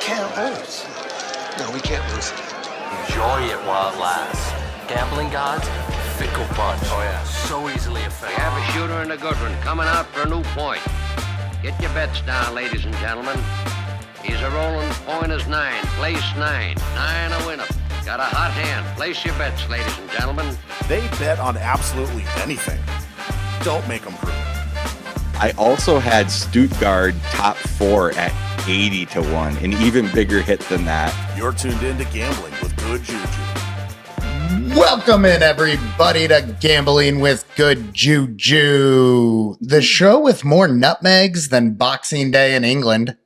can't lose. No, we can't lose. Enjoy it while it lasts. Gambling gods, fickle bunch. Oh yeah, so easily affected. We have a shooter and a good one coming out for a new point. Get your bets down, ladies and gentlemen. He's a rolling point is 9, place 9, 9 a winner. Got a hot hand. Place your bets, ladies and gentlemen. They bet on absolutely anything. Don't make them prove. I also had Stuttgart top 4 at 80 to 1, an even bigger hit than that. You're tuned in to Gambling with Good JuJu. Welcome in, everybody, to Gambling with Good JuJu, the show with more nutmegs than Boxing Day in England.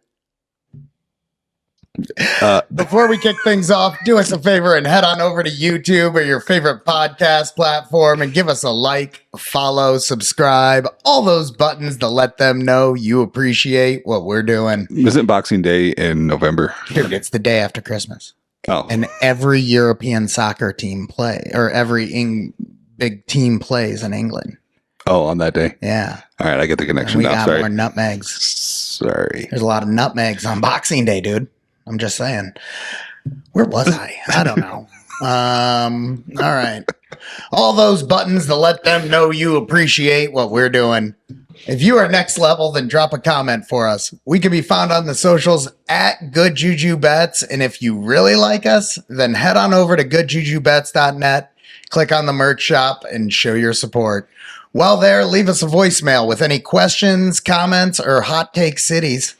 Before we kick things off, do us a favor and head on over to YouTube or your favorite podcast platform and give us a like, follow, subscribe, all those buttons to let them know you appreciate what we're doing. Isn't Boxing Day in November? Dude, it's the day after Christmas. Oh. And every European soccer team or every big team plays in England. Oh, on that day? Yeah. All right, I get the connection we now. got Sorry. more nutmegs. Sorry. There's a lot of nutmegs on Boxing Day, dude. I'm just saying. Where was I? I don't know. All right. All those buttons to let them know you appreciate what we're doing. If you are next level, then drop a comment for us. We can be found on the socials at Good JuJuuuuuuuuu. And if you really like us, then head on over to goodjujuubets.net, click on the merch shop, and show your support. While there, leave us a voicemail with any questions, comments, or hot take cities.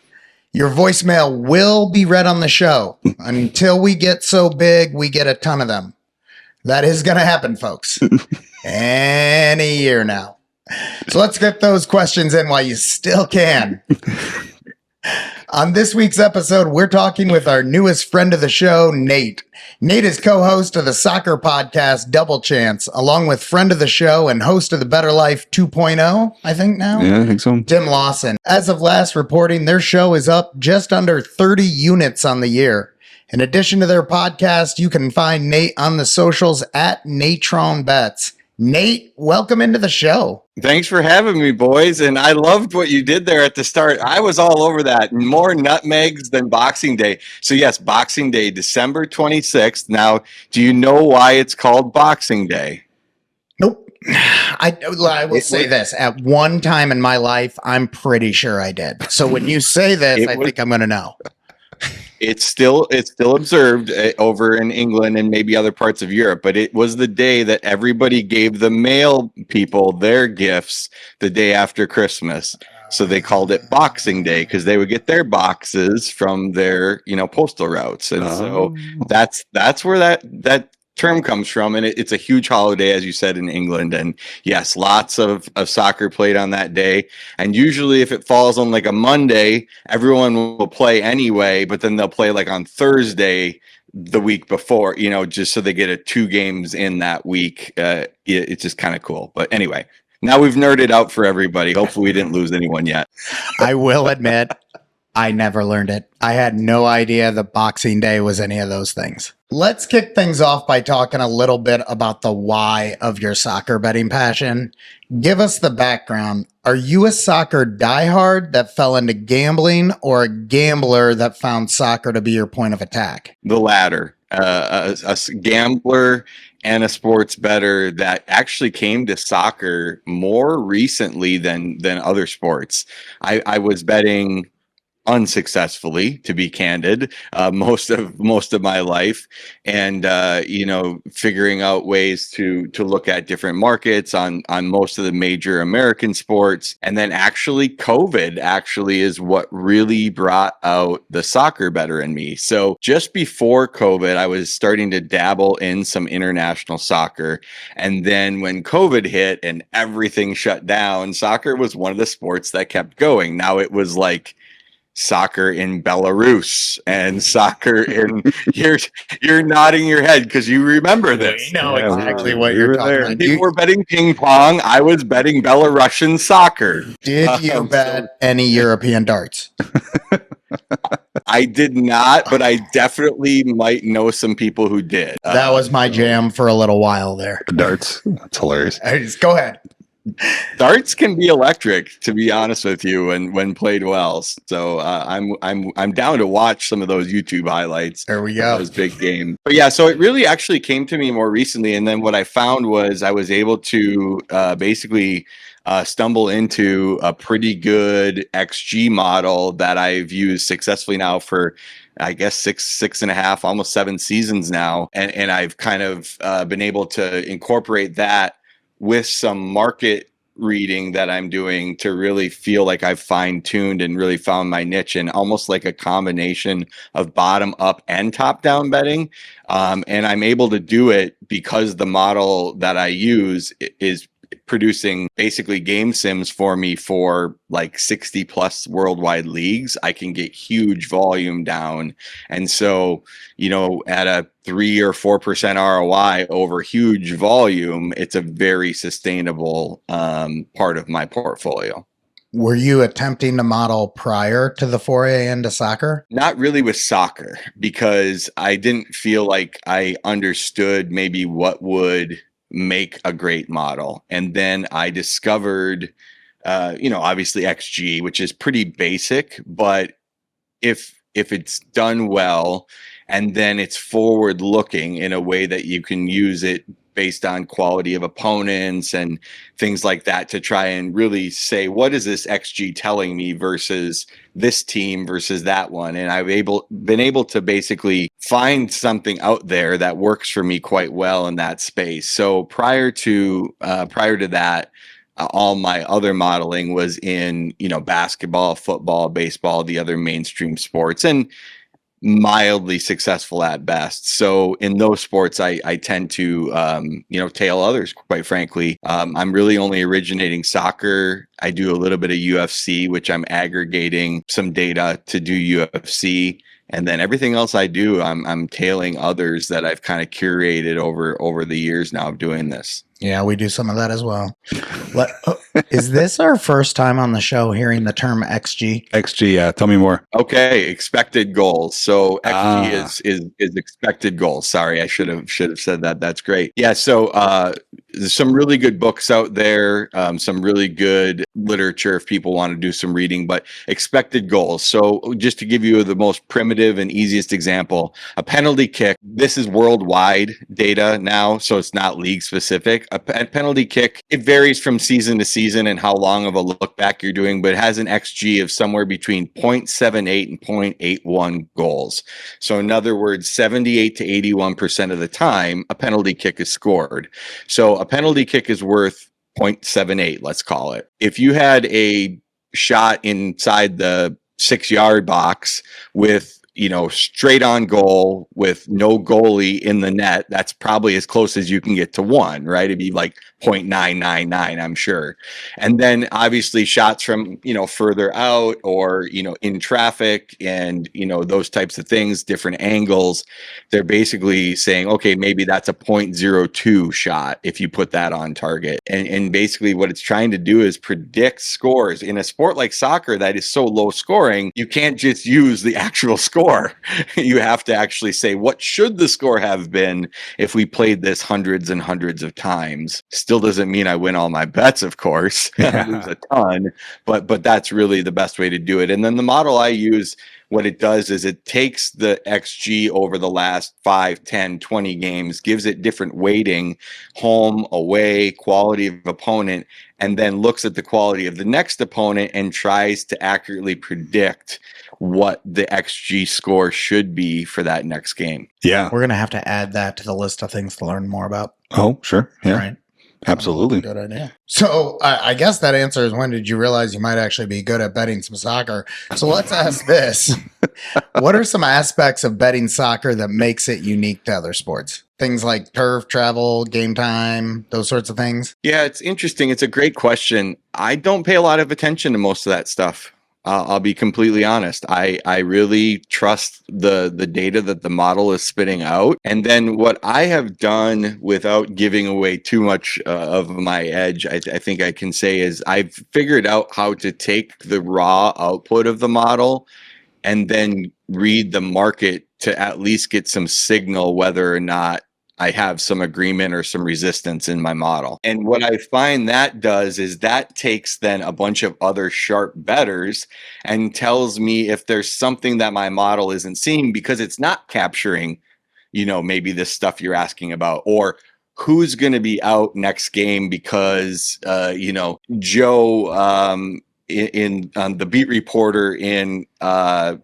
Your voicemail will be read on the show. Until we get so big, we get a ton of them. That is going to happen, folks. Any year now. So let's get those questions in while you still can. On this week's episode, we're talking with our newest friend of the show, Nate. Nate is co-host of the soccer podcast Double Chance, along with friend of the show and host of the Better Life 2.0, I think now. Yeah, I think so. Tim Lawson. As of last reporting, their show is up just under 30 units on the year. In addition to their podcast, you can find Nate on the socials at Natrone Bets. Nate, welcome into the show. Thanks for having me, boys. And I loved what you did there at the start. I was all over that. More nutmegs than Boxing Day. So yes, Boxing Day, December 26th. Now, do you know why it's called Boxing Day? Nope. I will say this. At one time in my life, I'm pretty sure I did. So when you say this, I think I'm going to know. It's still observed over in England and maybe other parts of Europe, but it was the day that everybody gave the mail people their gifts the day after Christmas. So they called it Boxing Day because they would get their boxes from their, postal routes. And so that's where that term comes from. And it's a huge holiday, as you said, in England. And yes, lots of soccer played on that day. And usually if it falls on like a Monday, everyone will play anyway, but then they'll play like on Thursday the week before, just so they get 2 games in that week. It's just kind of cool. But anyway, now we've nerded out for everybody. Hopefully we didn't lose anyone yet. I will admit, I never learned it. I had no idea that Boxing Day was any of those things. Let's kick things off by talking a little bit about the why of your soccer betting passion. Give us the background. Are you a soccer diehard that fell into gambling or a gambler that found soccer to be your point of attack? The latter. A gambler and a sports bettor that actually came to soccer more recently than other sports. I was betting unsuccessfully, to be candid, most of my life, and figuring out ways to look at different markets on most of the major American sports. And then actually COVID is what really brought out the soccer bettor in me. So just before COVID, I was starting to dabble in some international soccer, and then when COVID hit and everything shut down, soccer was one of the sports that kept going. Now it was like soccer in Belarus and soccer in you're nodding your head because you remember this. We know exactly what you're talking about. People were betting ping pong. I was betting Belarusian soccer. Did you bet any European darts? I did not, but I definitely might know some people who did. That was my jam for a little while there. Darts. That's hilarious. Go ahead. Darts can be electric, to be honest with you, when played well. So I'm down to watch some of those YouTube highlights. There we of go. those big games. But yeah, so it really actually came to me more recently, and then what I found was I was able to basically stumble into a pretty good XG model that I've used successfully now for, I guess, six and a half, almost 7 seasons now. And I've kind of been able to incorporate that with some market reading that I'm doing to really feel like I've fine-tuned and really found my niche, and almost like a combination of bottom up and top down betting. And I'm able to do it because the model that I use is producing basically game sims for me for like 60 plus worldwide leagues. I can get huge volume down. And so, at a 3 or 4% ROI over huge volume, it's a very sustainable part of my portfolio. Were you attempting to model prior to the foray into soccer? Not really with soccer, because I didn't feel like I understood maybe what would make a great model. And then I discovered, obviously XG, which is pretty basic, but if it's done well, and then it's forward looking in a way that you can use it based on quality of opponents and things like that to try and really say, what is this XG telling me versus this team versus that one? And I've been able to basically find something out there that works for me quite well in that space. So prior to that, all my other modeling was in, basketball, football, baseball, the other mainstream sports, and mildly successful at best. So in those sports, I tend to, tail others, quite frankly. I'm really only originating soccer. I do a little bit of UFC, which I'm aggregating some data to do UFC. And then everything else I do, I'm tailing others that I've kind of curated over the years now of doing this. Yeah, we do some of that as well. Is this our first time on the show hearing the term XG? XG, yeah. Tell me more. Okay, expected goals. So XG is expected goals. Sorry, I should have said that. That's great. Yeah. So there's some really good books out there, some really good literature if people want to do some reading. But expected goals. So just to give you the most primitive and easiest example, a penalty kick. This is worldwide data now, so it's not league specific. A penalty kick, it varies from season to season and how long of a look back you're doing, but it has an XG of somewhere between 0.78 and 0.81 goals. So in other words, 78 to 81% of the time, a penalty kick is scored. So a penalty kick is worth 0.78, let's call it. If you had a shot inside the 6-yard box with straight on goal with no goalie in the net, that's probably as close as you can get to 1, right? It'd be like 0.999, I'm sure. And then obviously shots from, further out or, in traffic and, those types of things, different angles. They're basically saying, okay, maybe that's a 0.02 shot if you put that on target. And basically what it's trying to do is predict scores. In a sport like soccer that is so low scoring, you can't just use the actual score. You have to actually say, what should the score have been if we played this hundreds and hundreds of times? Still doesn't mean I win all my bets, of course. I lose a ton, but that's really the best way to do it. And then the model I use, what it does is it takes the XG over the last 5, 10, 20 games, gives it different weighting, home, away, quality of opponent, and then looks at the quality of the next opponent and tries to accurately predict what the XG score should be for that next game. Yeah. We're going to have to add that to the list of things to learn more about. Oh, sure. Yeah. Right. Absolutely. Good idea. So I guess that answer is, when did you realize you might actually be good at betting some soccer? So let's ask this. What are some aspects of betting soccer that makes it unique to other sports? Things like turf, travel, game time, those sorts of things? Yeah, it's interesting. It's a great question. I don't pay a lot of attention to most of that stuff. I'll be completely honest. I really trust the data that the model is spitting out. And then what I have done, without giving away too much of my edge, I think I can say, is I've figured out how to take the raw output of the model and then read the market to at least get some signal whether or not I have some agreement or some resistance in my model. And what I find that does is that takes then a bunch of other sharp bettors and tells me if there's something that my model isn't seeing because it's not capturing, maybe this stuff you're asking about, or who's going to be out next game because, Joe, in the beat reporter in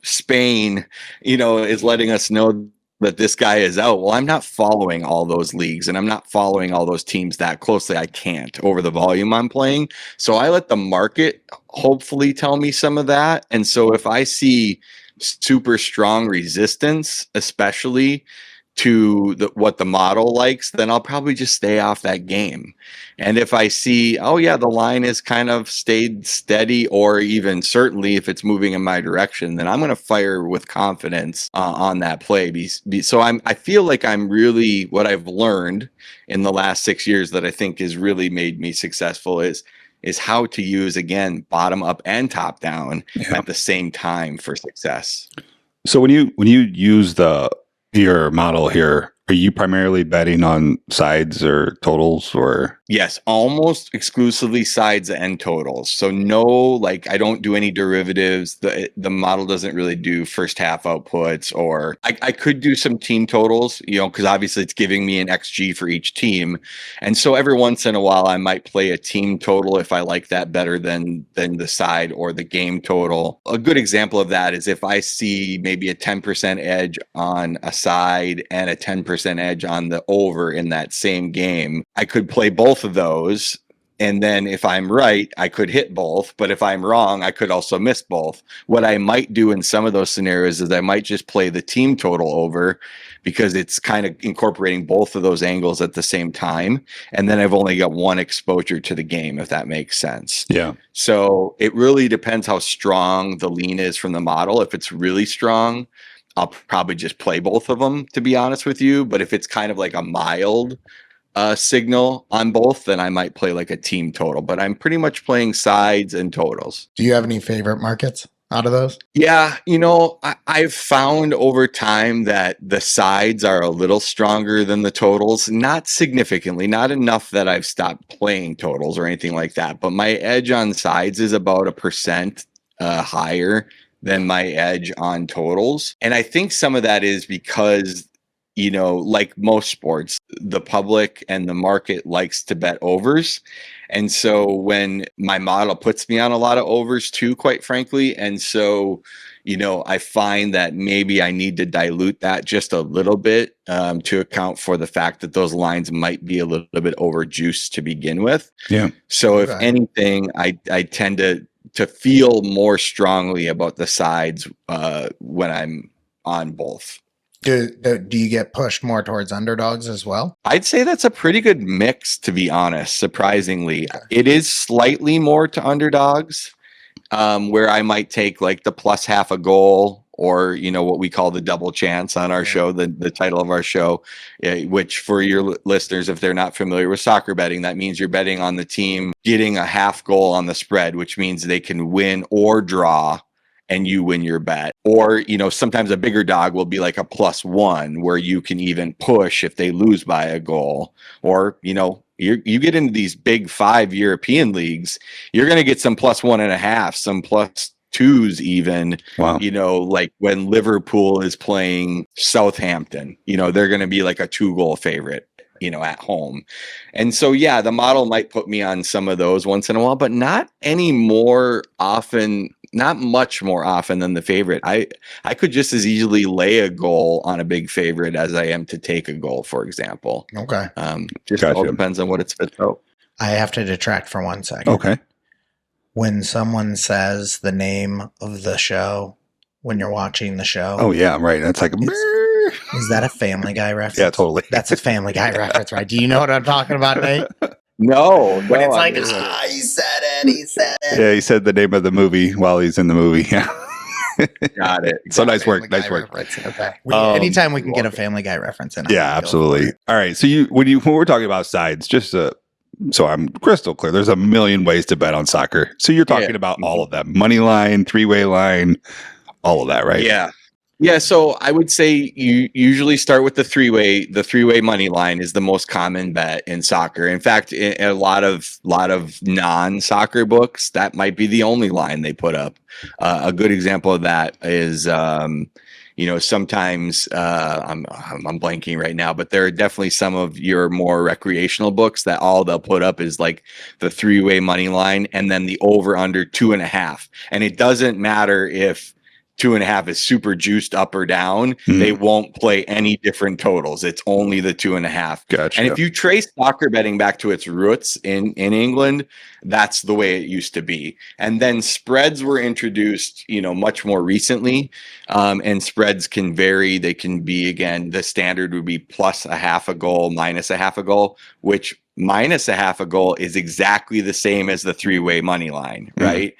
Spain, is letting us know that this guy is out. Well, I'm not following all those leagues and I'm not following all those teams that closely. I can't over the volume I'm playing. So I let the market hopefully tell me some of that. And so if I see super strong resistance, especially to what the model likes, then I'll probably just stay off that game. And if I see, oh yeah, the line is kind of stayed steady, or even certainly if it's moving in my direction, then I'm going to fire with confidence on that play. So I feel like I'm really, what I've learned in the last 6 years that I think has really made me successful is how to use, again, bottom up and top down at the same time for success. So when you use your model here, are you primarily betting on sides or totals, or? Yes, almost exclusively sides and totals. So no, I don't do any derivatives. The model doesn't really do first half outputs, or I could do some team totals, because obviously it's giving me an XG for each team. And so every once in a while I might play a team total if I like that better than the side or the game total. A good example of that is if I see maybe a 10% edge on a side and a 10% edge on the over in that same game, I could play both of those. And then if I'm right, I could hit both. But if I'm wrong, I could also miss both. What I might do in some of those scenarios is I might just play the team total over because it's kind of incorporating both of those angles at the same time. And then I've only got one exposure to the game, if that makes sense. Yeah. So it really depends how strong the lean is from the model. If it's really strong, I'll probably just play both of them, to be honest with you. But if it's kind of like a mild signal on both, then I might play like a team total. But I'm pretty much playing sides and totals. Do you have any favorite markets out of those? Yeah, I've found over time that the sides are a little stronger than the totals. Not significantly, not enough that I've stopped playing totals or anything like that. But my edge on sides is about 1% higher than my edge on totals. And I think some of that is because, like most sports, the public and the market likes to bet overs. And so when my model puts me on a lot of overs too, quite frankly. And so, I find that maybe I need to dilute that just a little bit to account for the fact that those lines might be a little bit overjuiced to begin with. Yeah. So if anything, I tend to feel more strongly about the sides when I'm on both. Do you get pushed more towards underdogs as well? I'd say that's a pretty good mix, to be honest, surprisingly. Okay. It is slightly more to underdogs, where I might take like the plus half a goal, or, what we call the double chance on our show, the title of our show, which for your listeners, if they're not familiar with soccer betting, that means you're betting on the team getting a half goal on the spread, which means they can win or draw and you win your bet. Or, sometimes a bigger dog will be like a +1 where you can even push if they lose by a goal. Or, you get into these big 5 European leagues, you're going to get some +1.5, some +2s even. Wow. Like when Liverpool is playing Southampton, they're going to be like a 2-goal favorite, at home. And so, yeah, the model might put me on some of those once in a while, but not any more often, not much more often than the favorite. I could just as easily lay a goal on a big favorite as I am to take a goal, for example. Okay. Just all depends on what it's fit out. I have to detract for 1 second. Okay. When someone says the name of the show, when you're watching the show. Oh, yeah, right. That's like is that a Family Guy reference? Yeah, totally. That's a Family Guy reference, right? Do you know what I'm talking about, Nate? No. When it's like, he said it. Yeah, he said the name of the movie while he's in the movie. Yeah. Got it. So nice work. Nice work. Okay. Anytime we can get a Family Guy reference in. Yeah, absolutely. All right. So when we're talking about sides, just so I'm crystal clear, there's a million ways to bet on soccer. So you're talking about all of them: money line, 3-way line, all of that, right? Yeah. Yeah, so I would say you usually start with the three-way. The three-way money line is the most common bet in soccer. In fact, in a lot of non-soccer books, that might be the only line they put up. A good example of that is, sometimes I'm blanking right now, but there are definitely some of your more recreational books that all they'll put up is like the three-way money line and then the over/under 2.5, and it doesn't matter if 2.5 is super juiced up or down. They won't play any different totals. It's only the 2.5. Gotcha. And if you trace soccer betting back to its roots in England, that's the way it used to be. And then spreads were introduced, much more recently. And spreads can vary. They can be, again, the standard would be plus a half a goal, minus a half a goal, which minus a half a goal is exactly the same as the three-way money line, right?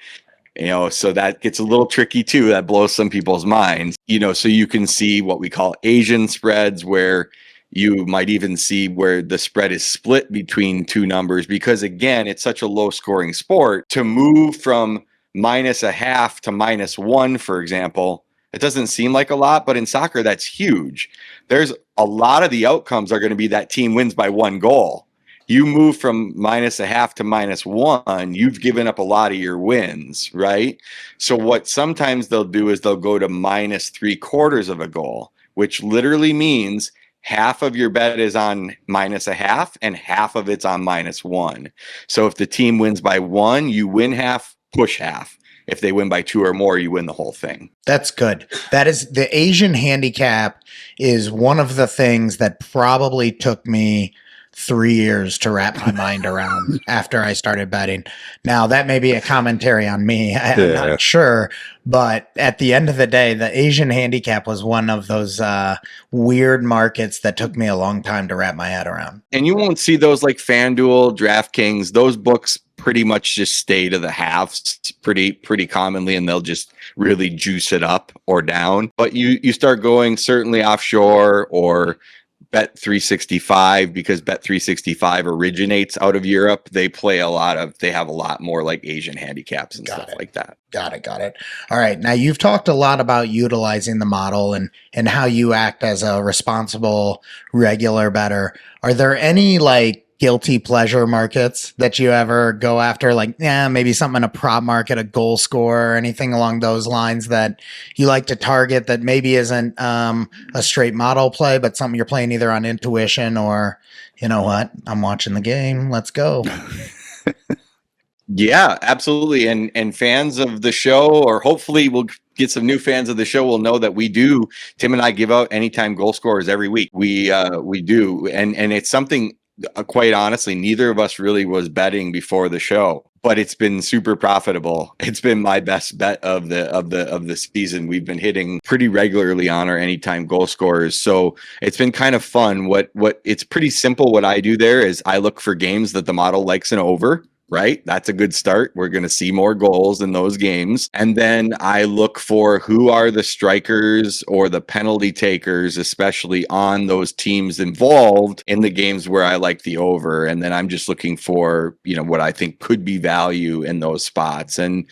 So that gets a little tricky too. That blows some people's minds, so you can see what we call Asian spreads, where you might even see where the spread is split between two numbers, because again, it's such a low scoring sport. To move from minus a half to -1, for example, it doesn't seem like a lot, but in soccer, that's huge. There's a lot of the outcomes are going to be that team wins by 1 goal. You move from minus a half to -1, you've given up a lot of your wins, right? So what sometimes they'll do is they'll go to -3/4 of a goal, which literally means half of your bet is on minus a half and half of it's on -1. So if the team wins by 1, you win half, push half. If they win by 2 or more, you win the whole thing. That's good. That is, the Asian handicap is one of the things that probably took me 3 years to wrap my mind around after I started betting. Now, that may be a commentary on me. I'm not sure. But at the end of the day, the Asian handicap was one of those weird markets that took me a long time to wrap my head around. And you won't see those like FanDuel, DraftKings. Those books pretty much just stay to the halves pretty commonly, and they'll just really juice it up or down. But you start going certainly offshore or Bet 365, because Bet 365 originates out of Europe. They have a lot more like Asian handicaps and stuff like that. Got it. All right. Now, you've talked a lot about utilizing the model and how you act as a responsible regular bettor. Are there any guilty pleasure markets that you ever go after? Maybe something in a prop market, a goal score, or anything along those lines that you like to target that maybe isn't a straight model play, but something you're playing either on intuition or, you know what, I'm watching the game, let's go. Yeah, absolutely. And fans of the show, or hopefully we'll get some new fans of the show, will know that Tim and I give out anytime goal scorers every week. We do. And it's something, quite honestly, neither of us really was betting before the show, but it's been super profitable. It's been my best bet of the season. We've been hitting pretty regularly on our anytime goal scorers. So it's been kind of fun. What it's pretty simple. What I do there is I look for games that the model likes an over. Right? That's a good start. We're going to see more goals in those games. And then I look for who are the strikers or the penalty takers, especially on those teams involved in the games where I like the over. And then I'm just looking for, what I think could be value in those spots. And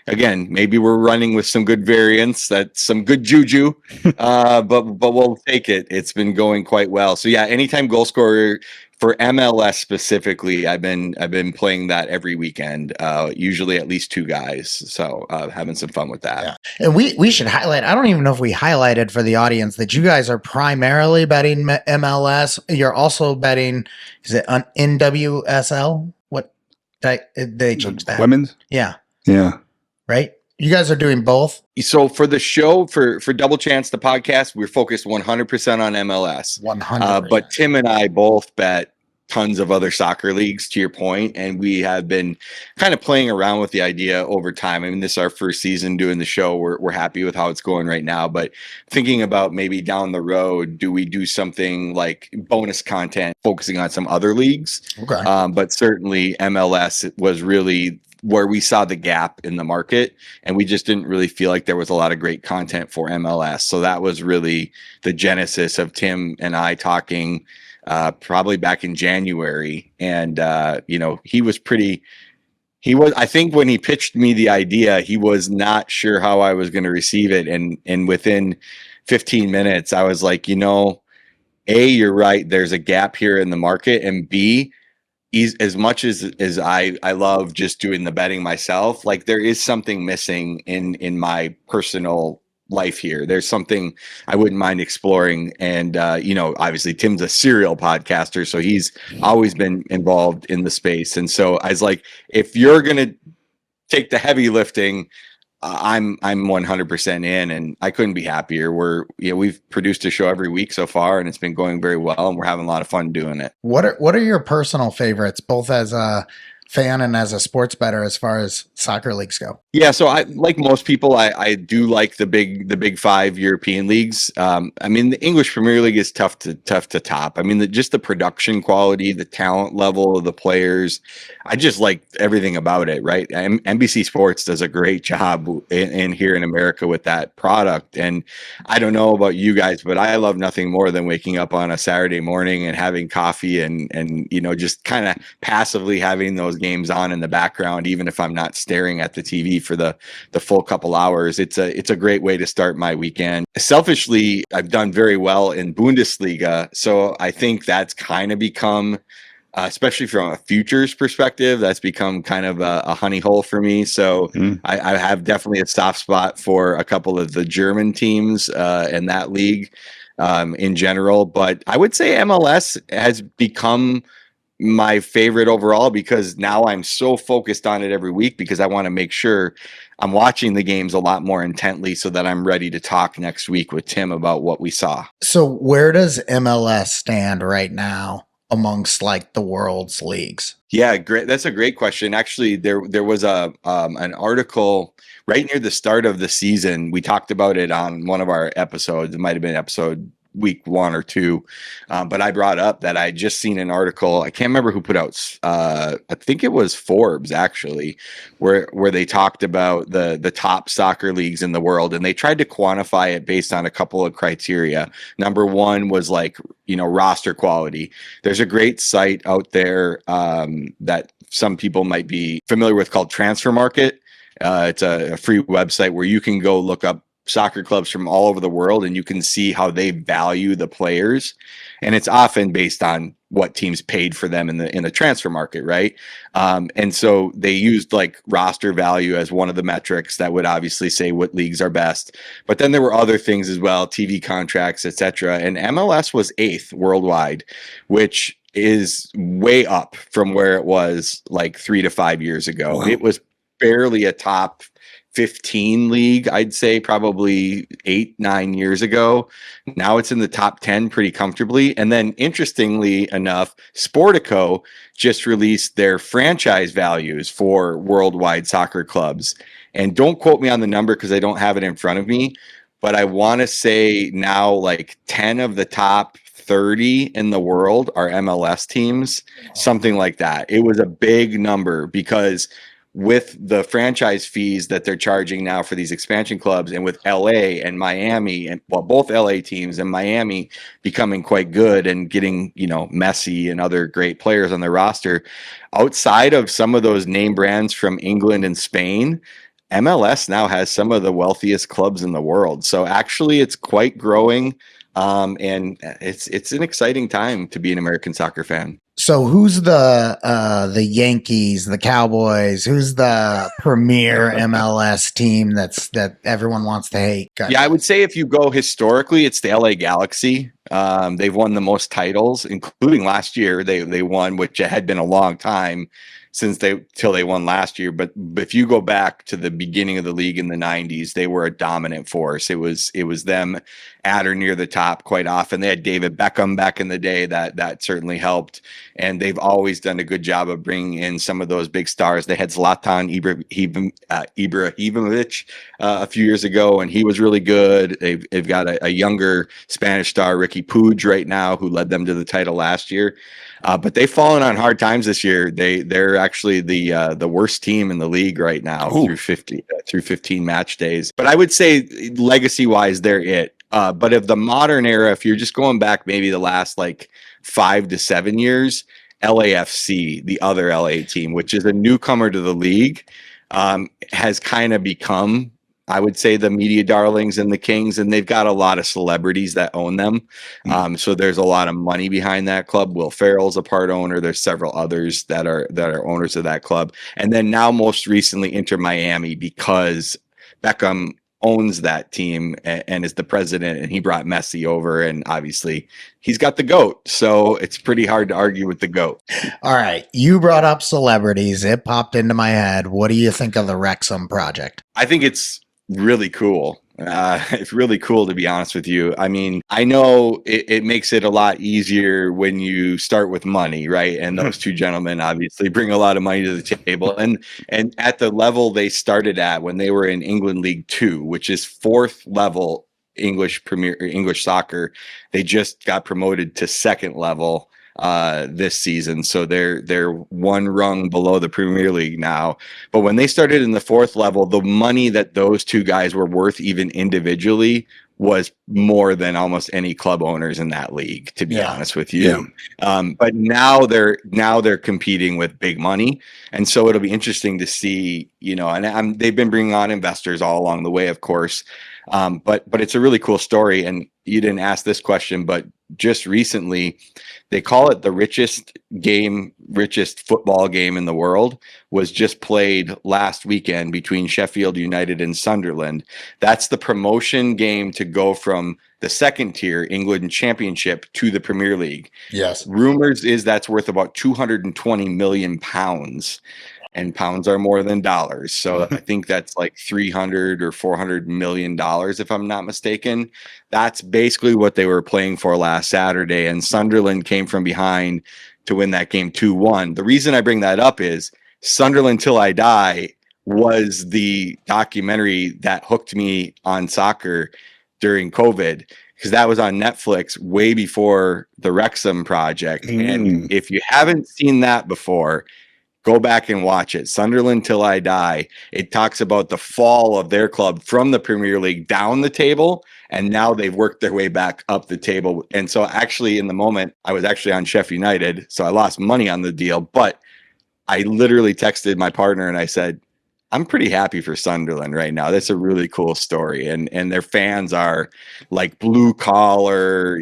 again, maybe we're running with some good variants. That's some good juju, but we'll take it. It's been going quite well. So yeah, anytime goal scorer for MLS specifically, I've been playing that every weekend, usually at least 2 guys. So having some fun with that. Yeah. And we should highlight, I don't even know if we highlighted for the audience that you guys are primarily betting MLS. You're also betting, is it on NWSL? What they changed that? Women's? Yeah. Yeah. Right? You guys are doing both? So for the show, for Double Chance, the podcast, we're focused 100% on MLS. 100%. But Tim and I both bet tons of other soccer leagues, to your point, and we have been kind of playing around with the idea over time. I mean, this is our first season doing the show. We're happy with how it's going right now, but thinking about maybe down the road, do we do something like bonus content focusing on some other leagues? Okay. But certainly MLS was really where we saw the gap in the market, and we just didn't really feel like there was a lot of great content for MLS. So that was really the genesis of Tim and I talking probably back in January. And, I think when he pitched me the idea, he was not sure how I was going to receive it. And within 15 minutes, I was like, A, you're right. There's a gap here in the market. And B, as much as I love just doing the betting myself, like there is something missing in my personal life here. There's something I wouldn't mind exploring. And, obviously Tim's a serial podcaster, so he's always been involved in the space. And so I was like, if you're going to take the heavy lifting, I'm 100% in, and I couldn't be happier. We've produced a show every week so far, and it's been going very well, and we're having a lot of fun doing it. What are your personal favorites, both as a fan and as a sports bettor, as far as soccer leagues go? Yeah, so I like most people, I do like the big five European leagues. The English Premier League is tough to top. Just the production quality, the talent level of the players, I just like everything about it, right? NBC Sports does a great job in here in America with that product. And I don't know about you guys, but I love nothing more than waking up on a Saturday morning and having coffee and just kind of passively having those games on in the background, even if I'm not staring at the TV for the full couple hours. It's a great way to start my weekend. Selfishly, I've done very well in Bundesliga, so I think that's kind of become, especially from a futures perspective, that's become kind of a honey hole for me. So I have definitely a soft spot for a couple of the German teams in that league in general. But I would say MLS has become my favorite overall, because now I'm so focused on it every week, because I want to make sure I'm watching the games a lot more intently so that I'm ready to talk next week with Tim about what we saw. So where does MLS stand right now amongst like the world's leagues? Yeah, great. That's a great question. Actually, there was an article right near the start of the season. We talked about it on one of our episodes. It might have been episode week 1 or 2, but I brought up that I just seen an article. I can't remember who put out. I think it was Forbes actually, where they talked about the top soccer leagues in the world, and they tried to quantify it based on a couple of criteria. Number one was like roster quality. There's a great site out there that some people might be familiar with called Transfer Market. It's a free website where you can go look up soccer clubs from all over the world, and you can see how they value the players, and it's often based on what teams paid for them in the transfer market, right? And so they used like roster value as one of the metrics that would obviously say what leagues are best, but then there were other things as well, TV contracts, etc. And MLS was 8th worldwide, which is way up from where it was like 3 to 5 years ago. Wow. It was barely a top 15 league, I'd say probably 8-9 years ago. Now it's in the top 10 pretty comfortably. And then interestingly enough, Sportico just released their franchise values for worldwide soccer clubs. And don't quote me on the number because I don't have it in front of me, but I want to say now like 10 of the top 30 in the world are MLS teams, something like that. It was a big number because with the franchise fees that they're charging now for these expansion clubs, and with LA and Miami, and both LA teams and Miami becoming quite good and getting, Messi and other great players on their roster, outside of some of those name brands from England and Spain, MLS now has some of the wealthiest clubs in the world. So actually it's quite growing. And it's an exciting time to be an American soccer fan. So who's the Yankees, the Cowboys? Who's the premier MLS team that everyone wants to hate? Yeah, I would say if you go historically, it's the LA Galaxy. They've won the most titles, including last year. They won, which had been a long time till they won last year. But if you go back to the beginning of the league in the 90s, they were a dominant force. It was them at or near the top quite often. They had David Beckham back in the day. That certainly helped. And they've always done a good job of bringing in some of those big stars. They had Zlatan Ibrahimovic a few years ago, and he was really good. They've got a younger Spanish star, Ricky Puig, right now, who led them to the title last year. But they've fallen on hard times this year. They're actually the worst team in the league right now through 15 match days. But I would say legacy wise, they're it. But of the modern era, if you're just going back maybe the last like 5 to 7 years, LAFC, the other LA team, which is a newcomer to the league, has kind of become I would say the media darlings and the Kings, and they've got a lot of celebrities that own them. So there's a lot of money behind that club. Will Ferrell's a part owner. There's several others that are owners of that club. And then now most recently Inter Miami, because Beckham owns that team and is the president, and he brought Messi over, and obviously he's got the GOAT. So it's pretty hard to argue with the GOAT. All right. You brought up celebrities. It popped into my head. What do you think of the Wrexham project? I think it's really cool. It's really cool, to be honest with you. I mean, I know it makes it a lot easier when you start with money, right? And those two gentlemen obviously bring a lot of money to the table. And at the level they started at when they were in England League 2, which is 4th level English soccer, they just got promoted to 2nd level this season. So they're one rung below the Premier League now. But when they started in the 4th level, the money that those two guys were worth even individually was more than almost any club owners in that league, to be honest with you. But now they're competing with big money. And so it'll be interesting to see, and they've been bringing on investors all along the way, of course. But it's a really cool story. And you didn't ask this question, but just recently, they call it the richest football game in the world, was just played last weekend between Sheffield United and Sunderland. That's the promotion game to go from the 2nd tier England Championship to the Premier League. Yes. Rumors is that's worth about 220 million pounds. And pounds are more than dollars. So I think that's like $300 or $400 million, if I'm not mistaken. That's basically what they were playing for last Saturday. And Sunderland came from behind to win that game 2-1. The reason I bring that up is Sunderland Till I Die was the documentary that hooked me on soccer during COVID, because that was on Netflix way before the Wrexham project. And if you haven't seen that before, go back and watch it. Sunderland Till I Die. It talks about the fall of their club from the Premier League down the table, and now they've worked their way back up the table. And so actually in the moment, I was actually on Sheffield United, so I lost money on the deal, but I literally texted my partner and I said, I'm pretty happy for Sunderland right now. That's a really cool story. And their fans are like blue collar,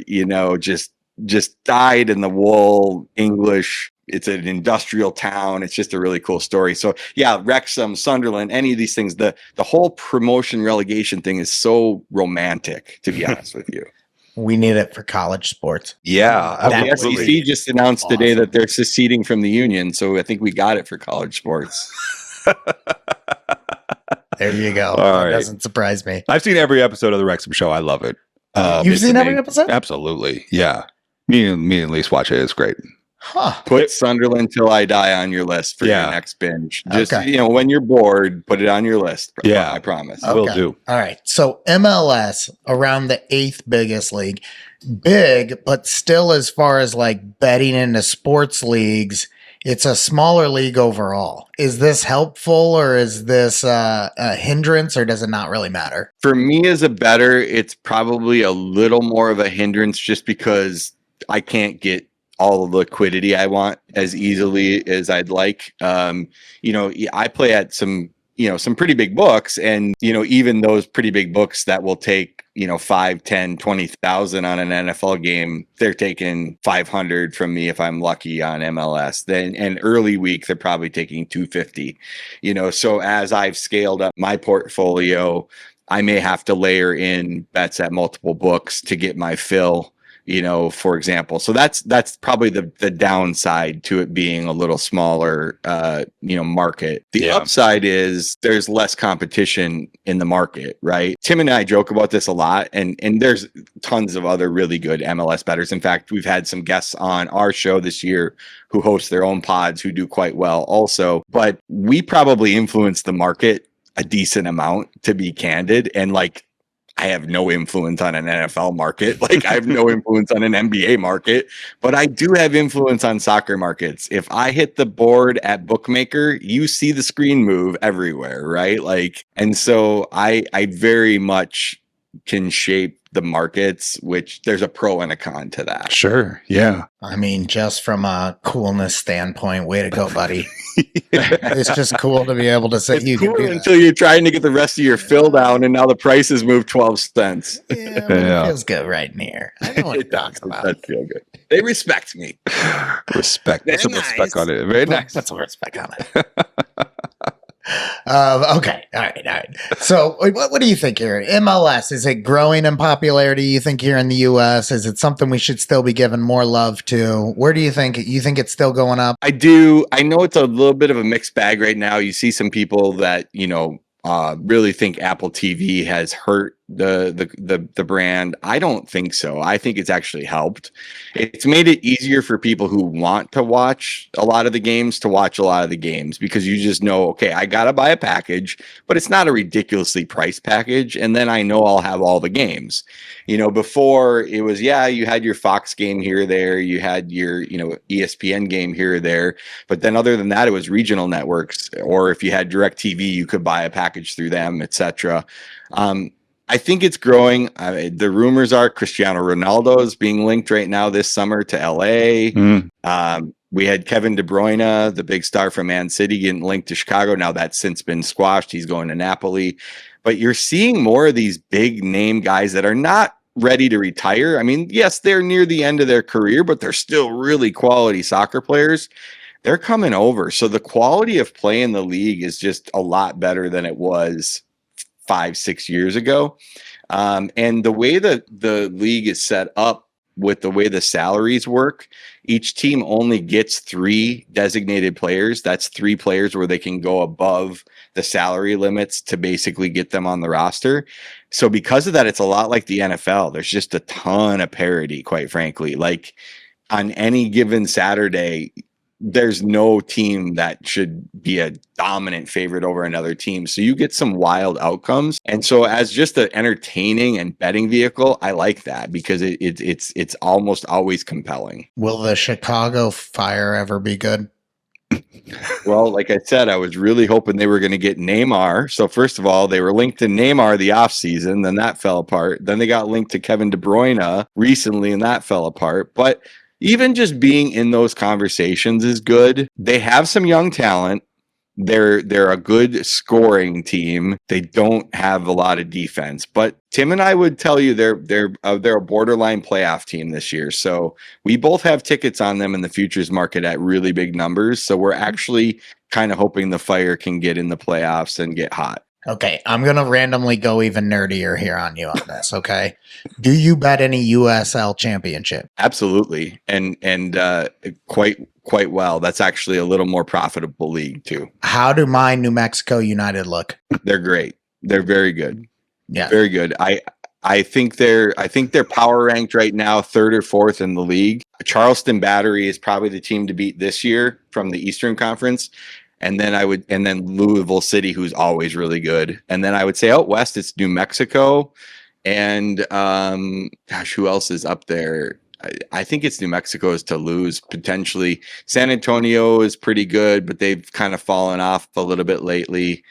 just dyed in the wool English. It's an industrial town. It's just a really cool story. So yeah, Wrexham, Sunderland, any of these things, the whole promotion relegation thing is so romantic, to be honest with you. We need it for college sports. Yeah. The SEC just announced today that they're seceding from the union. So I think we got it for college sports. There you go. All right. Doesn't surprise me. I've seen every episode of the Wrexham Show. I love it. You've seen every episode? Absolutely. Yeah. Me and Elise watch it. It's great. Huh. Put Sunderland Till I Die on your list for your next binge. Just, when you're bored, put it on your list. Yeah. I promise. Okay. Will do. All right. So MLS, around the 8th biggest league. Big, but still as far as like betting into sports leagues, it's a smaller league overall. Is this helpful, or is this a hindrance, or does it not really matter? For me as a bettor, it's probably a little more of a hindrance, just because I can't get all the liquidity I want as easily as I'd like. I play at some pretty big books, and, even those pretty big books that will take, 5, 10, 20,000 on an NFL game, they're taking 500 from me if I'm lucky on MLS. Then, and early week, they're probably taking 250, so as I've scaled up my portfolio, I may have to layer in bets at multiple books to get my fill, for example. So that's probably the downside to it being a little smaller, market. The upside is there's less competition in the market, right? Tim and I joke about this a lot, and there's tons of other really good MLS bettors. In fact, we've had some guests on our show this year who host their own pods who do quite well also, but we probably influence the market a decent amount, to be candid. And I have no influence on an NFL market. I have no influence on an NBA market, but I do have influence on soccer markets. If I hit the board at bookmaker, you see the screen move everywhere, right? And so I very much can shape the markets, which there's a pro and a con to that. Sure. Yeah. I mean, just from a coolness standpoint, way to go, buddy. It's just cool to be able to say It's you cool can do until you're trying to get the rest of your fill down, and now the prices move 12 cents. that. Yeah, but Yeah. it feels good right in here. I know what It you're does. talking It about. does feel good. They respect me. Respect. Put some Very respect nice. on it. Very nice. That's a respect on it. Okay. All right. So what do you think here? MLS, is it growing in popularity, you think, here in the US? Is it something we should still be giving more love to? Where do you think it's still going up? I do. I know it's a little bit of a mixed bag right now. You see some people that, really think Apple TV has hurt the brand. I don't think so. I think it's actually helped. It's made it easier for people who want to watch a lot of the games to watch a lot of the games, because you just know, okay, I got to buy a package, but it's not a ridiculously priced package. And then I know I'll have all the games. Before it was, you had your Fox game here or there, you had your, ESPN game here or there. But then other than that, it was regional networks, or if you had DirecTV, you could buy a package through them, etc. I think it's growing. The rumors are Cristiano Ronaldo is being linked right now this summer to LA. We had Kevin De Bruyne, the big star from Man City, getting linked to Chicago. Now that's since been squashed. He's going to Napoli. But you're seeing more of these big name guys that are not ready to retire. I mean, yes, they're near the end of their career, but they're still really quality soccer players. They're coming over. So the quality of play in the league is just a lot better than it was 5-6 years ago. And the way that the league is set up with the way the salaries work, each team only gets 3 designated players. That's 3 players where they can go above the salary limits to basically get them on the roster. So because of that, it's a lot like the NFL. There's just a ton of parity, quite frankly. Like on any given Saturday, there's no team that should be a dominant favorite over another team. So you get some wild outcomes. And so as just an entertaining and betting vehicle, I like that because it's almost always compelling. Will the Chicago Fire ever be good? Well, like I said, I was really hoping they were going to get Neymar. So first of all, they were linked to Neymar the offseason, then that fell apart. Then they got linked to Kevin De Bruyne recently, and that fell apart. But even just being in those conversations is good. They have some young talent. They're a good scoring team. They don't have a lot of defense, but Tim and I would tell you they're a borderline playoff team this year. So we both have tickets on them in the futures market at really big numbers. So we're actually kind of hoping the Fire can get in the playoffs and get hot. Okay, I'm going to randomly go even nerdier here on you on this, okay? Do you bet any USL championship? Absolutely. And quite well. That's actually a little more profitable league too. How do my New Mexico United look? They're great. They're very good. Yeah. Very good. I think they're power ranked right now 3rd or 4th in the league. Charleston Battery is probably the team to beat this year from the Eastern Conference. And then Louisville City, who's always really good. And then I would say out west, it's New Mexico. And who else is up there? I think it's New Mexico's to lose potentially. San Antonio is pretty good, but they've kind of fallen off a little bit lately.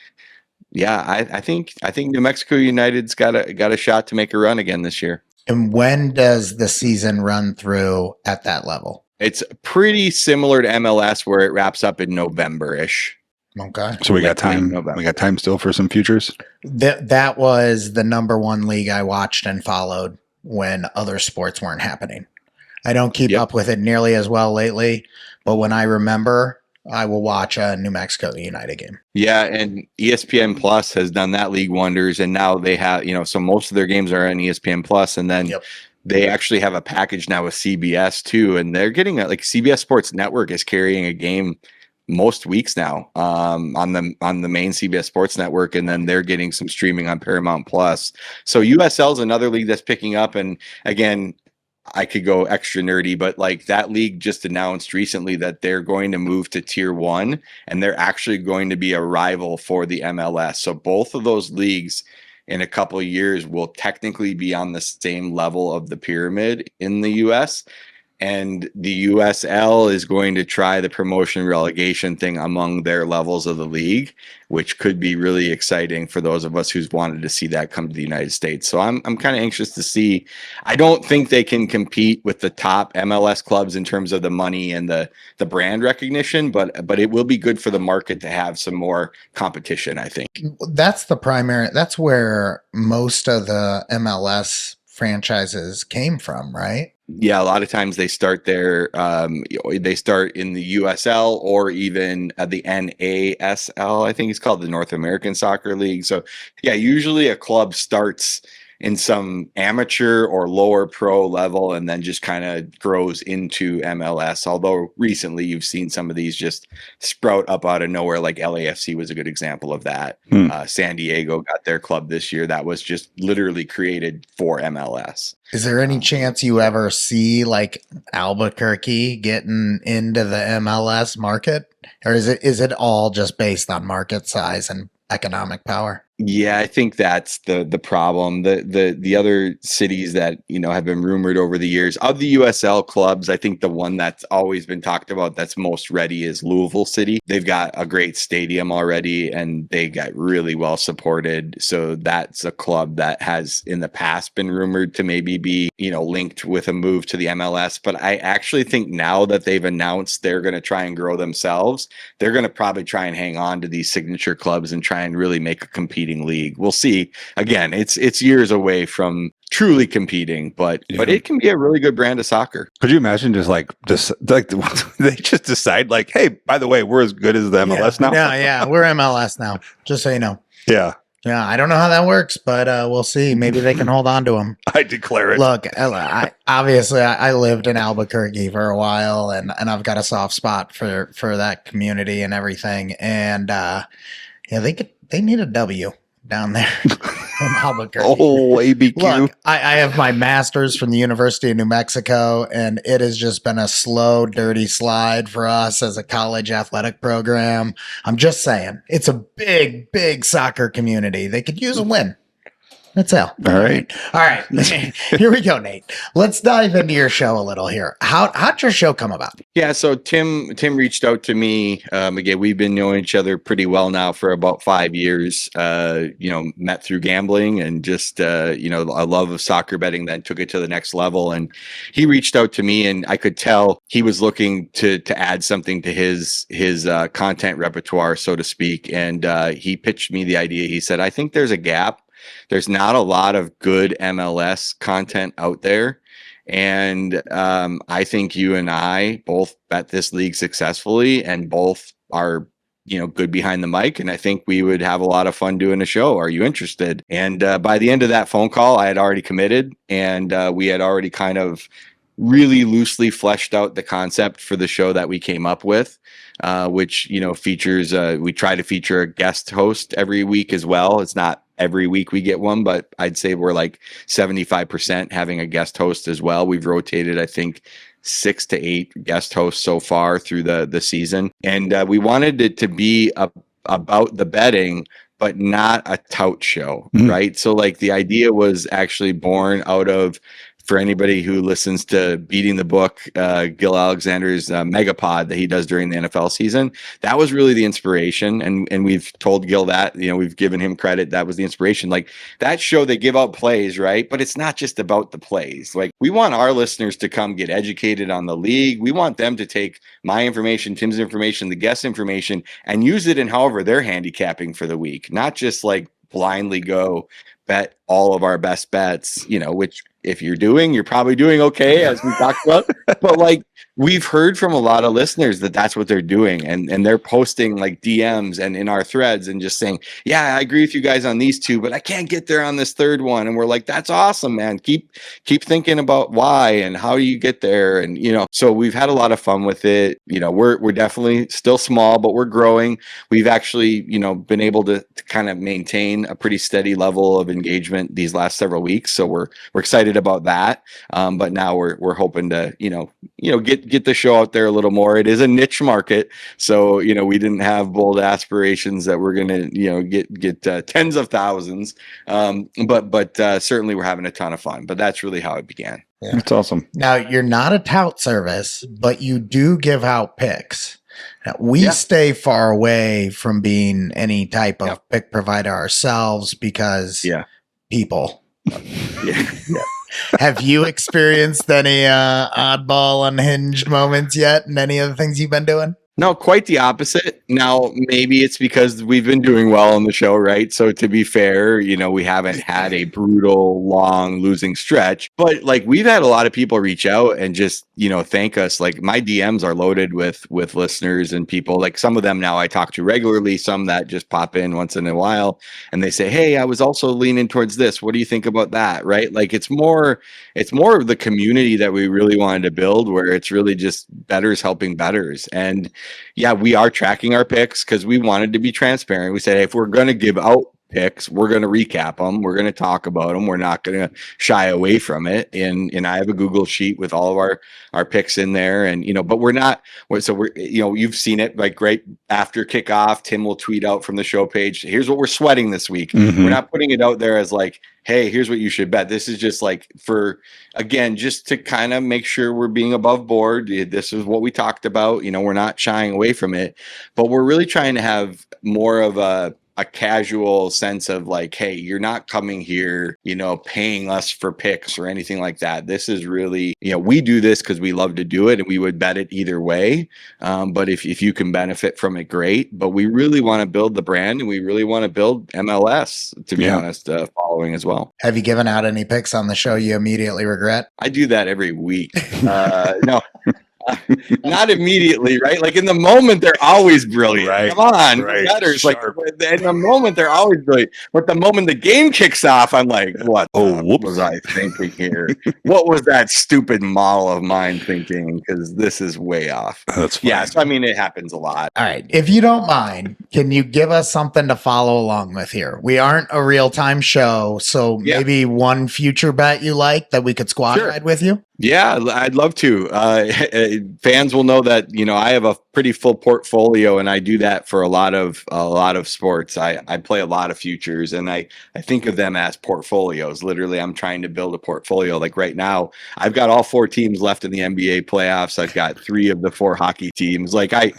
Yeah, I think New Mexico United's got a shot to make a run again this year. And when does the season run through at that level? It's pretty similar to MLS, where it wraps up in November-ish. Okay. So we got time. November. We got time still for some futures. That was the number one league I watched and followed when other sports weren't happening. I don't keep up with it nearly as well lately, but when I remember, I will watch a New Mexico United game. Yeah, and ESPN Plus has done that league wonders, and now they have, so most of their games are on ESPN Plus, and then they actually have a package now with CBS too, and they're getting like CBS Sports Network is carrying a game most weeks now on the main CBS Sports Network, and then they're getting some streaming on Paramount Plus. So USL is another league that's picking up, and again, I could go extra nerdy, but like that league just announced recently that they're going to move to Tier 1, and they're actually going to be a rival for the MLS. So both of those leagues in a couple of years will technically be on the same level of the pyramid in the US. And the USL is going to try the promotion relegation thing among their levels of the league, which could be really exciting for those of us who's wanted to see that come to the United States. So I'm kind of anxious to see. I don't think they can compete with the top MLS clubs in terms of the money and the brand recognition, but it will be good for the market to have some more competition, I think. That's the primary. That's where most of the MLS franchises came from, right? Yeah, a lot of times they start there. They start in the USL or even the NASL. I think it's called the North American Soccer League. So, yeah, usually a club starts in some amateur or lower pro level and then just kind of grows into MLS. Although recently you've seen some of these just sprout up out of nowhere, like LAFC was a good example of that. San Diego got their club this year that was just literally created for MLS. Is there any chance you ever see like Albuquerque getting into the MLS market, or is it all just based on market size and economic power? Yeah, I think that's the problem. The other cities that, you know, have been rumored over the years of the USL clubs, I think the one that's always been talked about that's most ready is Louisville City. They've got a great stadium already and they got really well supported. So that's a club that has in the past been rumored to maybe be, you know, linked with a move to the MLS. But I actually think now that they've announced they're going to try and grow themselves, they're going to probably try and hang on to these signature clubs and try and really make a competing league. We'll see. Again, it's years away from truly competing, but it can be a really good brand of soccer. Could you imagine just like they just decide like, hey, by the way, we're as good as the MLS now? Yeah, we're MLS now. Just so you know. Yeah. Yeah, I don't know how that works, but we'll see. Maybe they can hold on to them. I declare it. Look, I lived in Albuquerque for a while, and I've got a soft spot for that community and everything. And yeah, they need a W down there in Albuquerque. Oh, ABQ. Look, I have my master's from the University of New Mexico, and it has just been a slow, dirty slide for us as a college athletic program. I'm just saying, it's a big, big soccer community. They could use a win. That's all. All right. Here we go, Nate. Let's dive into your show a little here. How'd your show come about? Yeah, so Tim reached out to me. Again, we've been knowing each other pretty well now for about 5 years. You know, met through gambling and just you know, a love of soccer betting. Then took it to the next level. And he reached out to me, and I could tell he was looking to add something to his content repertoire, so to speak. And he pitched me the idea. He said, "I think there's a gap. There's not a lot of good MLS content out there. And I think you and I both bet this league successfully and both are, you know, good behind the mic. And I think we would have a lot of fun doing a show. Are you interested?" And by the end of that phone call, I had already committed, and we had already kind of really loosely fleshed out the concept for the show that we came up with, which, you know, features, we try to feature a guest host every week as well. It's not every week we get one, but I'd say we're like 75% having a guest host as well. We've rotated, I think, 6 to 8 guest hosts so far through the season. And we wanted it to be about the betting, but not a tout show, right? So like the idea was actually born out of, for anybody who listens to Beating the Book, Gil Alexander's Megapod that he does during the NFL season, that was really the inspiration. And we've told Gil that, you know, we've given him credit. That was the inspiration. Like that show, they give out plays, right? But it's not just about the plays. Like we want our listeners to come get educated on the league. We want them to take my information, Tim's information, the guest information, and use it in however they're handicapping for the week, not just like blindly go bet all of our best bets, you know, which if you're doing, you're probably doing okay, as we talked about. But like we've heard from a lot of listeners that that's what they're doing, and they're posting like DMs and in our threads and just saying, "Yeah, I agree with you guys on these two, but I can't get there on this third one." And we're like, "That's awesome, man. Keep thinking about why and how do you get there." And you know, so we've had a lot of fun with it. You know, we're definitely still small, but we're growing. We've actually, you know, been able to kind of maintain a pretty steady level of engagement these last several weeks. So we're excited about that. But now we're hoping to, you know, get the show out there a little more. It is a niche market. So, you know, we didn't have bold aspirations that we're going to, you know, get tens of thousands. But certainly we're having a ton of fun, but that's really how it began. That's awesome. Now, you're not a tout service, but you do give out picks. Now, we stay far away from being any type of pick provider ourselves because people. Have you experienced any oddball, unhinged moments yet in any of the things you've been doing? No, quite the opposite. Now, maybe it's because we've been doing well on the show, right? So to be fair, we haven't had a brutal, long losing stretch, but like we've had a lot of people reach out and just, thank us. Like my DMs are loaded with listeners and people. Like some of them now I talk to regularly, some that just pop in once in a while and they say, "Hey, I was also leaning towards this. What do you think about that?" Right? Like it's more of the community that we really wanted to build, where it's really just bettors helping bettors. And yeah, we are tracking our picks because we wanted to be transparent. We said, hey, if we're going to give out picks, we're going to recap them. We're going to talk about them. We're not going to shy away from it. And I have a Google sheet with all of our picks in there. And, but we're not, so we're, you've seen it like right after kickoff, Tim will tweet out from the show page, here's what we're sweating this week. Mm-hmm. We're not putting it out there as like, hey, here's what you should bet. This is just like just to kind of make sure we're being above board. This is what we talked about. We're not shying away from it, but we're really trying to have more of a casual sense of like, hey, you're not coming here, paying us for picks or anything like that. This is really, we do this because we love to do it and we would bet it either way. But if you can benefit from it, great. But we really want to build the brand and we really want to build MLS, to be honest, following as well. Have you given out any picks on the show you immediately regret? I do that every week. No. Not immediately, right? Like in the moment, they're always brilliant. Right, Come on, right. bettors. Like in the moment, they're always brilliant. But the moment the game kicks off, I'm like, what? Whoops. Was I thinking here? What was that stupid model of mine thinking? Because this is way off. That's fine. Yeah. So I mean, it happens a lot. All right. If you don't mind, can you give us something to follow along with here? We aren't a real time show, so maybe one future bet you like that we could squad ride with you. Yeah, I'd love to. Fans will know that I have a pretty full portfolio, and I do that for a lot of sports. I play a lot of futures, and I think of them as portfolios. Literally, I'm trying to build a portfolio. Like right now, I've got all 4 teams left in the NBA playoffs. I've got 3 of the 4 hockey teams. Like I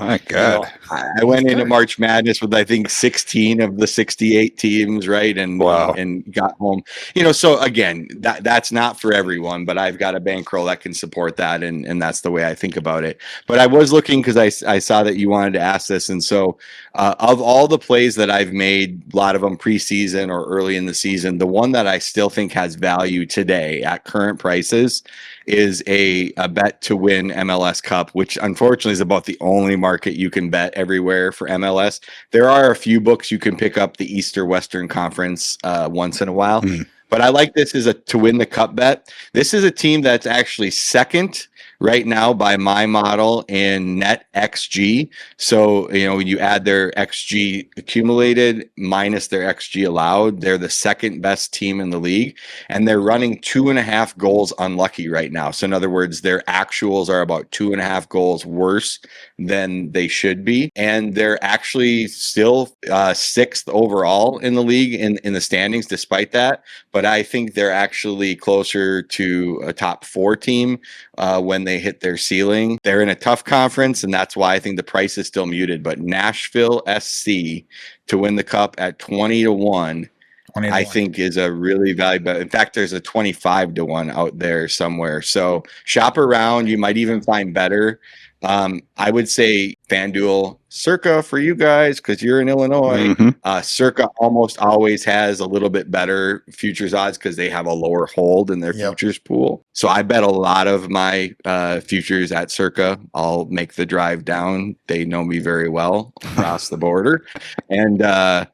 went into March Madness with I think 16 of the 68 teams, right? And and got home. So again, that's not for everyone, but I've got a bankroll that can support that, and that's the way I think about it. But I was looking because I saw that you wanted to ask this, and so of all the plays that I've made, a lot of them preseason or early in the season, the one that I still think has value today at current prices is a bet to win MLS Cup, which unfortunately is about the only market you can bet everywhere for MLS. There are a few books you can pick up the East or Western Conference once in a while. But I like this as a to win the cup bet. This is a team that's actually second right now by my model in net XG. So, when you add their XG accumulated minus their XG allowed, they're the second best team in the league. And they're running 2.5 goals unlucky right now. So in other words, their actuals are about 2.5 goals worse than they should be. And they're actually still 6th overall in the league in the standings despite that. But I think they're actually closer to a top 4 team when they hit their ceiling. They're in a tough conference, and that's why I think the price is still muted. But Nashville SC to win the cup at 20-1, I think is a really valuable. In fact, there's a 25-1 out there somewhere. So shop around. You might even find better. I would say FanDuel Circa for you guys because you're in Illinois. Circa almost always has a little bit better futures odds because they have a lower hold in their futures pool. So I bet a lot of my futures at Circa. I'll make the drive down. They know me very well across the border, and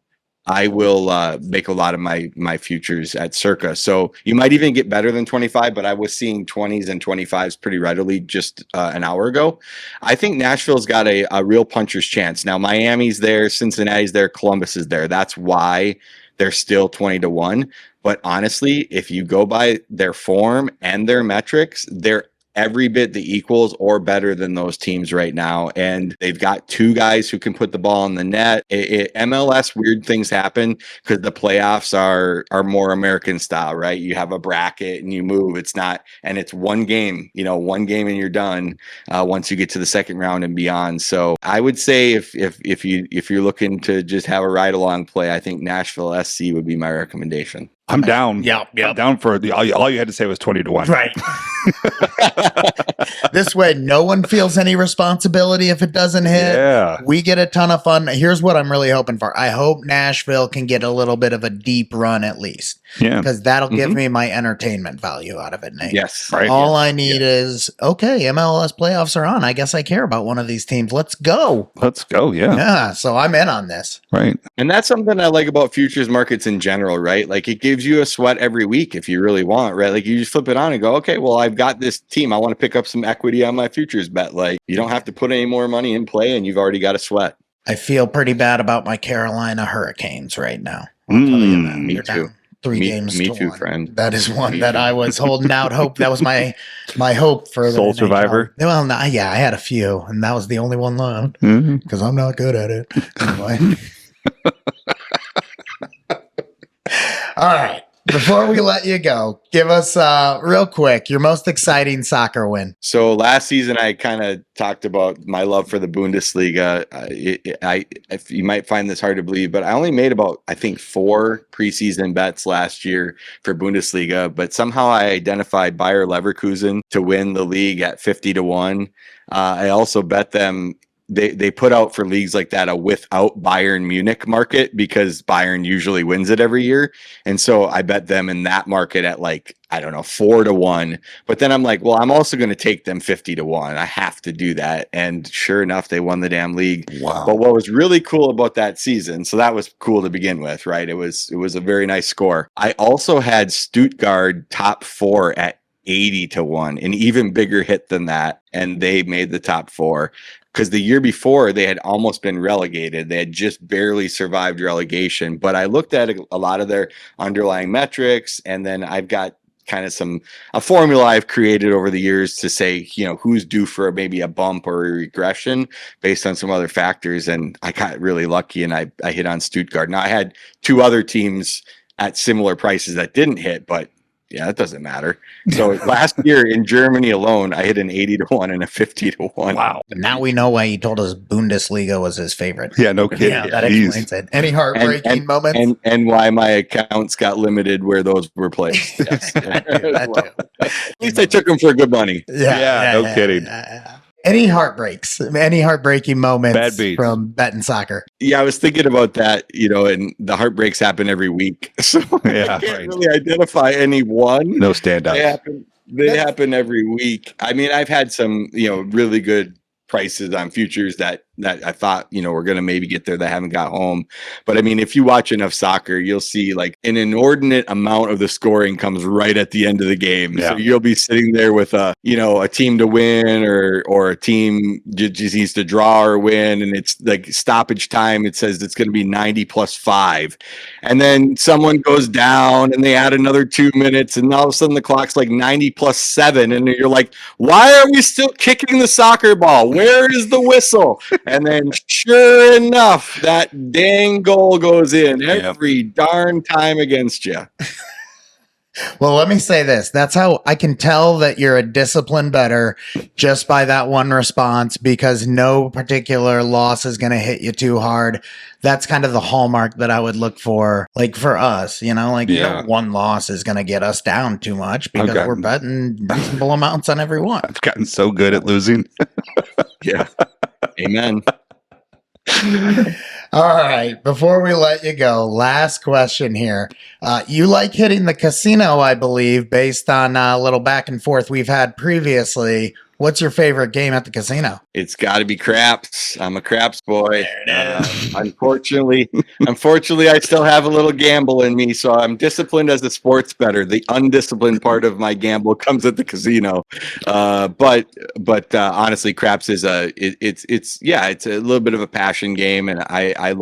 I will make a lot of my futures at Circa. So you might even get better than 25, but I was seeing 20s and 25s pretty readily just an hour ago. I think Nashville's got a real puncher's chance. Now, Miami's there, Cincinnati's there, Columbus is there. That's why they're still 20-1. But honestly, if you go by their form and their metrics, they're every bit the equals or better than those teams right now. And they've got two guys who can put the ball in the net. MLS, weird things happen because the playoffs are more American style, right? You have a bracket and you move. It's not, and it's one game, one game and you're done once you get to the second round and beyond. So I would say if you're looking to just have a ride along play, I think Nashville SC would be my recommendation. I'm down. Yep. I'm down for all you had to say was 20-1. Right. This way, no one feels any responsibility if it doesn't hit. Yeah. We get a ton of fun. Here's what I'm really hoping for. I hope Nashville can get a little bit of a deep run at least. Yeah. Because that'll give me my entertainment value out of it, Nate. Yes. Right. All I need is, okay, MLS playoffs are on. I guess I care about one of these teams. Let's go. Let's go. Yeah. Yeah, so I'm in on this. Right. And that's something I like about futures markets in general, right? Like it gives you a sweat every week if you really want, right? Like you just flip it on and go, okay, well, I've got this team. I want to pick up some equity on my futures bet. Like you don't have to put any more money in play and you've already got a sweat. I feel pretty bad about my Carolina Hurricanes right now. I'll tell you that. Me They're too. down 3 games Me to too, 1. friend. That is one that I was holding out hope. That was my hope for the Soul NHL. survivor? Well, no, yeah, I had a few, and that was the only one left Mhm. because I'm not good at it. Anyway. All right. Before we let you go, give us real quick your most exciting soccer win. So last season, I kind of talked about my love for the Bundesliga. If you might find this hard to believe, but I only made about, I think, 4 preseason bets last year for Bundesliga. But somehow I identified Bayer Leverkusen to win the league at 50-1. I also bet them. They put out for leagues like that a without Bayern Munich market because Bayern usually wins it every year. And so I bet them in that market at 4-1. But then I'm like, well, I'm also going to take them 50-1. I have to do that. And sure enough, they won the damn league. Wow. But what was really cool about that season, so that was cool to begin with, right? It was a very nice score. I also had Stuttgart top 4 at 80-1, an even bigger hit than that. And they made the top 4. Because the year before, they had almost been relegated. They had just barely survived relegation. But I looked at a lot of their underlying metrics, and then I've got kind of a formula I've created over the years to say, who's due for maybe a bump or a regression based on some other factors. And I got really lucky, and I hit on Stuttgart. Now, I had 2 other teams at similar prices that didn't hit, but yeah, it doesn't matter. So last year in Germany alone, I hit an 80-1 and a 50-1. Wow. Now we know why he told us Bundesliga was his favorite. Yeah, no kidding. Yeah, that Jeez. explains it. Any heartbreaking moments? And why my accounts got limited where those were placed. Yes. That too. At least I took them for good money. Yeah, no kidding. Any heartbreaks? Any heartbreaking moments Bad beats. from betting soccer? Yeah, I was thinking about that, and the heartbreaks happen every week. So Yeah, I can't right. really identify any one. No standouts. They happen every week. I mean, I've had some, really good prices on futures that I thought, were going to maybe get there that haven't got home. But I mean, if you watch enough soccer, you'll see like an inordinate amount of the scoring comes right at the end of the game. Yeah. So you'll be sitting there with a team to win or a team just needs to draw or win. And it's like stoppage time. It says it's going to be 90+5. And then someone goes down and they add another 2 minutes. And all of a sudden the clock's like 90+7. And you're like, why are we still kicking the soccer ball? Where is the whistle? And then sure enough, that dang goal goes in every darn time against you. Well, let me say this. That's how I can tell that you're a disciplined bettor just by that one response, because no particular loss is going to hit you too hard. That's kind of the hallmark that I would look for, like for us, one loss is going to get us down too much because Okay. we're betting reasonable amounts on every one. I've gotten so good at losing. Yeah. Amen. All right. Before we let you go, last question here. You like hitting the casino, I believe, based on a little back and forth we've had previously. What's your favorite game at the casino? It's got to be craps. I'm a craps boy. Unfortunately, I still have a little gamble in me, so I'm disciplined as a sports bettor. The undisciplined part of my gamble comes at the casino. But honestly, craps is it's a little bit of a passion game, and I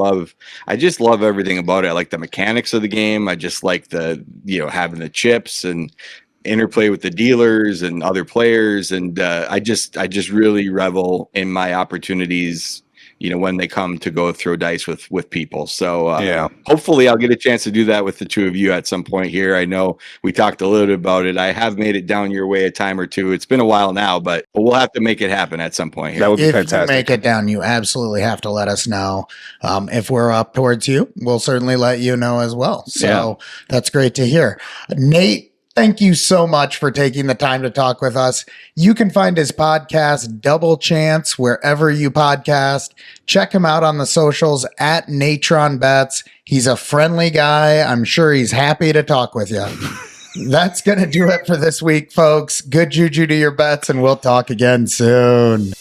just love everything about it. I like the mechanics of the game. I just like the having the chips and interplay with the dealers and other players. And I just really revel in my opportunities, when they come to go throw dice with people. So hopefully I'll get a chance to do that with the two of you at some point here. I know we talked a little bit about it. I have made it down your way a time or two. It's been a while now, but we'll have to make it happen at some point here. That would be If fantastic. you make it down, you absolutely have to let us know. If we're up towards you, we'll certainly let you know as well. So that's great to hear. Nate, thank you so much for taking the time to talk with us. You can find his podcast, Double Chance, wherever you podcast. Check him out on the socials at Natrone Bets. He's a friendly guy. I'm sure he's happy to talk with you. That's going to do it for this week, folks. Good juju to your bets, and we'll talk again soon.